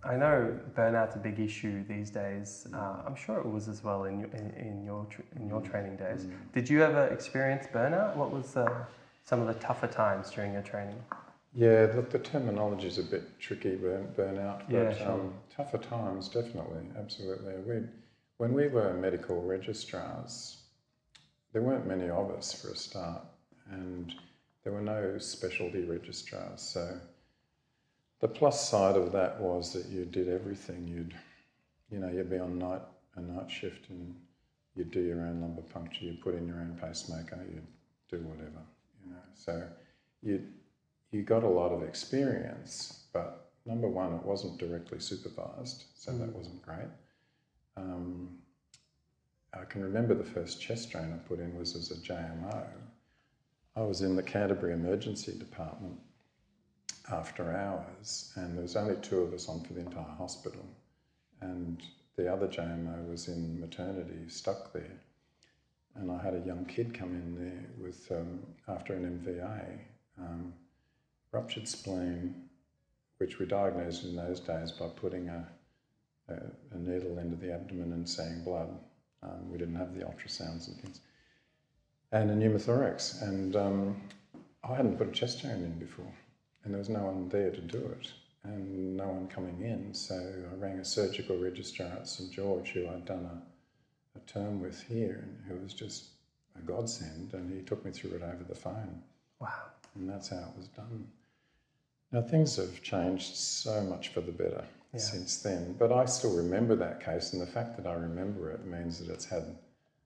I know burnout's a big issue these days. I'm sure it was as well in your training days. Did you ever experience burnout? What was some of the tougher times during your training? Yeah, look, the terminology is a bit tricky, burnout, but Yeah, sure. tougher times, definitely, absolutely. When we were medical registrars, there weren't many of us for a start, and there were no specialty registrars. So the plus side of that was that you did everything. You'd be on a night shift, and you'd do your own lumbar puncture, you'd put in your own pacemaker, you'd do whatever, So you got a lot of experience, but number one, it wasn't directly supervised, so that wasn't great. I can remember the first chest drain I put in was as a JMO. I was in the Canterbury Emergency Department after hours, and there was only 2 of us on for the entire hospital, and the other JMO was in maternity, stuck there, and I had a young kid come in there with after an MVA, ruptured spleen, which we diagnosed in those days by putting a needle into the abdomen and seeing blood. We didn't have the ultrasounds and things, and a pneumothorax, and I hadn't put a chest drain in before, and there was no one there to do it, and no one coming in. So I rang a surgical registrar at St George, who I'd done a term with here, and who was just a godsend, and he took me through it over the phone. Wow. And that's how it was done. Now, things have changed so much for the better since then, but I still remember that case, and the fact that I remember it means that it's had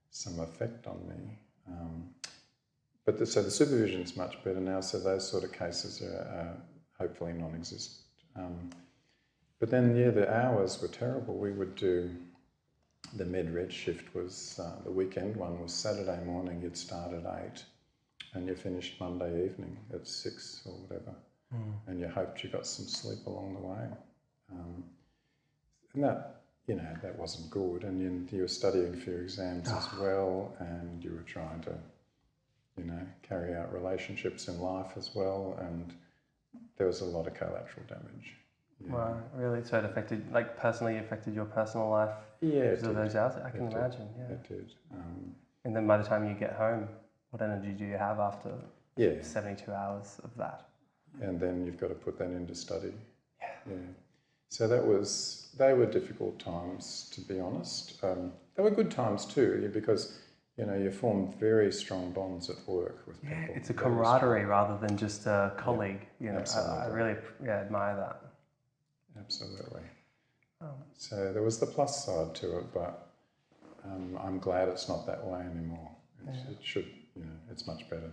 some effect on me. So the supervision's much better now, so those sort of cases are hopefully non-existent. But then, the hours were terrible. We would do, the med-reg shift was, the weekend one was Saturday morning, you'd start at 8, and you finished Monday evening at 6 or whatever. And you hoped you got some sleep along the way. And that wasn't good. And you were studying for your exams as well, and you were trying to, carry out relationships in life as well, and there was a lot of collateral damage. Wow, really? So it personally affected your personal life? Yeah, because of those hours? I can imagine, It did. And then by the time you get home, what energy do you have after 72 hours of that? And then you've got to put that into study. Yeah. So they were difficult times, to be honest. They were good times too, because you form very strong bonds at work with people. Yeah, it's a camaraderie rather than just a colleague. Absolutely. I really admire that. Absolutely. So there was the plus side to it, but I'm glad it's not that way anymore. It should, it's much better.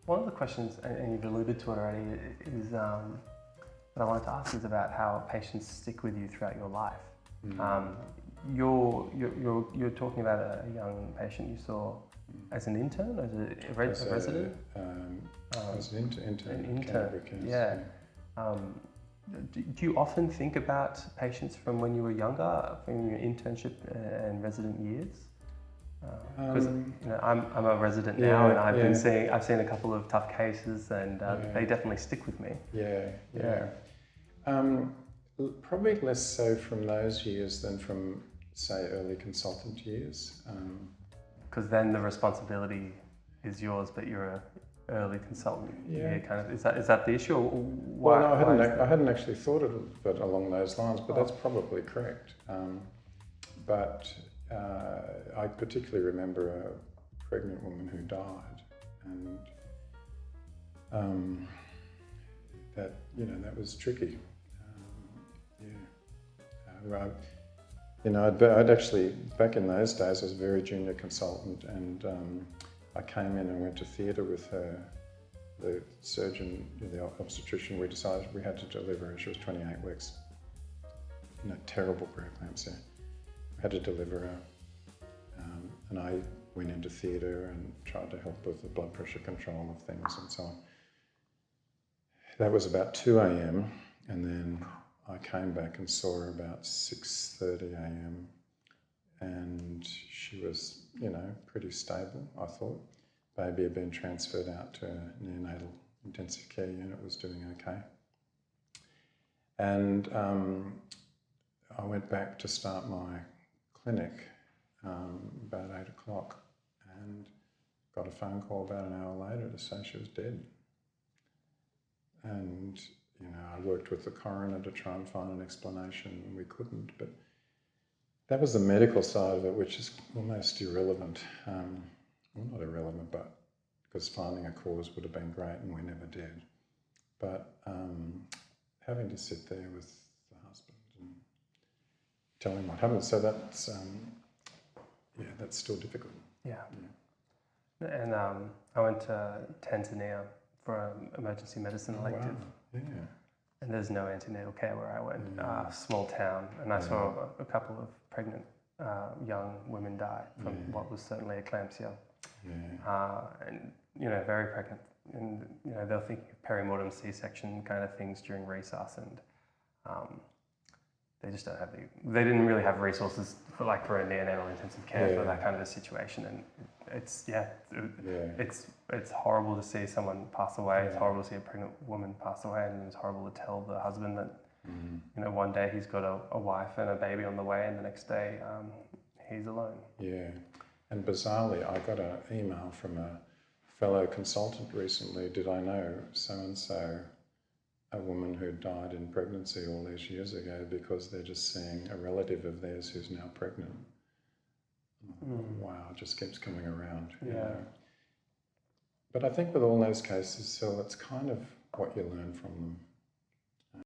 One of the questions, and you've alluded to it already, is that I wanted to ask is about how patients stick with you throughout your life. You're talking about a young patient you saw as an intern, as a resident? As an intern. Yeah. Do you often think about patients from when you were younger, from your internship and resident years? Because I'm a resident now, and I've seen a couple of tough cases, and they definitely stick with me. Probably less so from those years than from, say, early consultant years. Because then the responsibility is yours, but you're an early consultant. Kind of. Is that the issue? Or why, I hadn't actually thought of it along those lines, but that's probably correct. I particularly remember a pregnant woman who died, and that was tricky. I'd actually, back in those days, I was a very junior consultant, and I came in and went to theatre with her. The surgeon, the obstetrician, we decided we had to deliver her. She was 28 weeks. Terrible preeclampsia. Had to deliver her, and I went into theatre and tried to help with the blood pressure control of things and so on. that was about 2 a.m. and then I came back and saw her about 6:30 a.m. and she was, pretty stable, I thought. Baby had been transferred out to a neonatal intensive care unit, was doing okay. And I went back to start my clinic about 8 o'clock and got a phone call about an hour later to say she was dead. And, I worked with the coroner to try and find an explanation, and we couldn't. But that was the medical side of it, which is almost irrelevant. Well, not irrelevant, but because finding a cause would have been great, and we never did. But having to sit there with the husband and tell him what happened, so that's that's still difficult. Yeah. And I went to Tanzania for an emergency medicine elective. Wow. Yeah. And there's no antenatal care where I went. Small town, and I saw a couple of pregnant young women die from what was certainly eclampsia. And very pregnant, and they're thinking of perimortem C-section kind of things during resus, and they just don't have they didn't really have resources for a neonatal intensive care for that kind of a situation, and it's horrible to see someone pass away. It's horrible to see a pregnant woman pass away, and it's horrible to tell the husband that one day he's got a wife and a baby on the way, and the next day he's alone. Yeah. And bizarrely, I got an email from a fellow consultant recently. Did I know so-and-so, a woman who died in pregnancy all these years ago because they're just seeing a relative of theirs who's now pregnant. Wow, it just keeps coming around. But I think with all those cases, Phil, it's kind of what you learn from them.